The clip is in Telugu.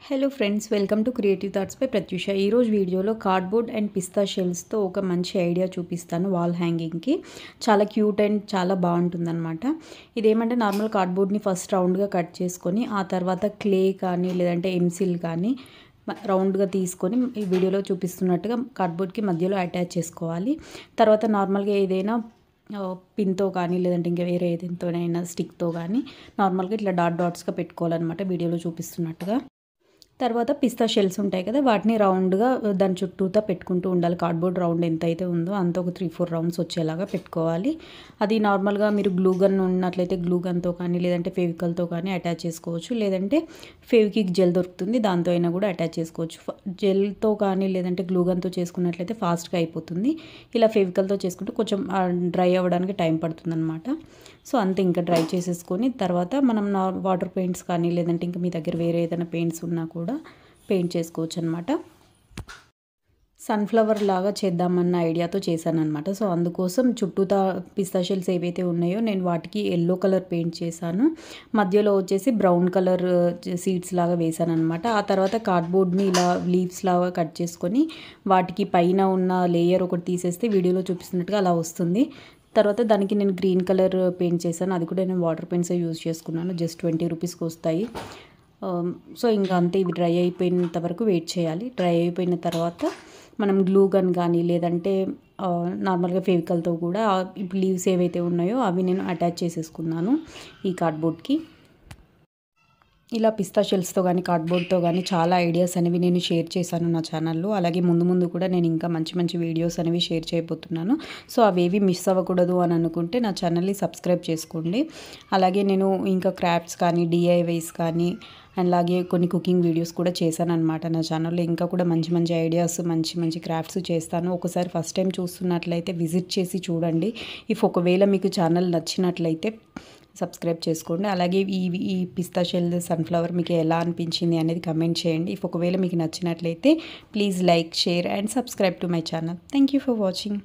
Hello friends, welcome to creative thoughts by Prathyusha. ఈరోజు వీడియోలో కార్డ్బోర్డ్ అండ్ పిస్తా షెల్స్తో ఒక మంచి ఐడియా చూపిస్తాను వాల్ హ్యాంగింగ్కి. చాలా క్యూట్ అండ్ చాలా బాగుంటుందన్నమాట. ఇదేమంటే నార్మల్ కార్డ్బోర్డ్ని ఫస్ట్ రౌండ్గా కట్ చేసుకొని ఆ తర్వాత క్లే కానీ లేదంటే ఎంసిల్ కానీ రౌండ్గా తీసుకొని ఈ వీడియోలో చూపిస్తున్నట్టుగా కార్డ్బోర్డ్కి మధ్యలో అటాచ్ చేసుకోవాలి. తర్వాత నార్మల్గా ఏదైనా పిన్తో కానీ లేదంటే ఇంకా వేరే ఏదైనా స్టిక్తో కానీ నార్మల్గా ఇట్లా డాట్స్గా పెట్టుకోవాలన్నమాట వీడియోలో చూపిస్తున్నట్టుగా. తర్వాత పిస్తా షెల్స్ ఉంటాయి కదా, వాటిని రౌండ్గా దాని చుట్టూతా పెట్టుకుంటూ ఉండాలి. కార్డ్బోర్డ్ రౌండ్ ఎంత అయితే ఉందో అంత ఒక 3-4 రౌండ్స్ వచ్చేలాగా పెట్టుకోవాలి. అది నార్మల్గా మీరు గ్లూ గన్ ఉన్నట్లయితే గ్లూ గన్తో కానీ లేదంటే ఫెవికల్తో కానీ అటాచ్ చేసుకోవచ్చు. లేదంటే ఫెవికిక్ జెల్ దొరుకుతుంది, దాంతో అయినా కూడా అటాచ్ చేసుకోవచ్చు. జెల్తో కానీ లేదంటే గ్లూ గన్తో చేసుకున్నట్లయితే ఫాస్ట్గా అయిపోతుంది. ఇలా ఫెవికల్తో చేసుకుంటే కొంచెం డ్రై అవ్వడానికి టైం పడుతుంది అనమాట. సో అంతే, ఇంకా డ్రై చేసేసుకొని తర్వాత మనం వాటర్ పెయింట్స్ కానీ లేదంటే ఇంకా మీ దగ్గర వేరే ఏదైనా పెయింట్స్ ఉన్నా కూడా పెయింట్ చేసుకోవచ్చు అనమాట. సన్ఫ్లవర్ లాగా చేద్దామన్న ఐడియాతో చేశాను అనమాట. సో అందుకోసం చుట్టూతా పిస్తా షెల్స్ ఏవైతే ఉన్నాయో నేను వాటికి ఎల్లో కలర్ పెయింట్ చేశాను. మధ్యలో వచ్చేసి బ్రౌన్ కలర్ సీడ్స్ లాగా వేసాను అనమాట. ఆ తర్వాత కార్డ్బోర్డ్ని ఇలా లీవ్స్ లాగా కట్ చేసుకొని వాటికి పైన ఉన్న లేయర్ ఒకటి తీసేస్తే వీడియోలో చూపిస్తున్నట్టుగా అలా వస్తుంది. తర్వాత దానికి నేను గ్రీన్ కలర్ పెయింట్ చేశాను. అది కూడా నేను వాటర్ పెయింట్స్ యూజ్ చేసుకున్నాను. జస్ట్ 20 రూపీస్కి వస్తాయి. సో ఇంకా అంతే, ఇవి డ్రై అయిపోయినంత వరకు వెయిట్ చేయాలి. డ్రై అయిపోయిన తర్వాత మనం గ్లూ గన్ కానీ లేదంటే నార్మల్గా ఫెవికల్తో కూడా ఇప్పుడు లీవ్స్ ఏవైతే ఉన్నాయో అవి నేను అటాచ్ చేసేసుకున్నాను ఈ కార్డ్బోర్డ్కి. ఇలా పిస్తా షెల్స్తో కానీ కార్డ్బోర్డ్తో కానీ చాలా ఐడియాస్ అనేవి నేను షేర్ చేశాను నా ఛానల్లో. అలాగే ముందు కూడా నేను ఇంకా మంచి వీడియోస్ అనేవి షేర్ చేయబోతున్నాను. సో అవేవి మిస్ అవ్వకూడదు అని అనుకుంటే నా ఛానల్ని సబ్స్క్రైబ్ చేసుకోండి. అలాగే నేను ఇంకా క్రాఫ్ట్స్ కానీ డిఐవైస్ కానీ అలాగే కొన్ని కుకింగ్ వీడియోస్ కూడా చేశాను అనమాట నా ఛానల్లో. ఇంకా కూడా మంచి ఐడియాస్ మంచి క్రాఫ్ట్స్ చేస్తాను. ఒకసారి ఫస్ట్ టైం చూస్తున్నట్లయితే విజిట్ చేసి చూడండి. ఒకవేళ మీకు ఛానల్ నచ్చినట్లయితే సబ్స్క్రైబ్ చేసుకోండి. అలాగే ఈ పిస్తా షెల్ సన్ఫ్లవర్ మీకు ఎలా అనిపించింది అనేది కమెంట్ చేయండి. ఒకవేళ మీకు నచ్చినట్లయితే please like, share and subscribe to my channel. Thank you for watching.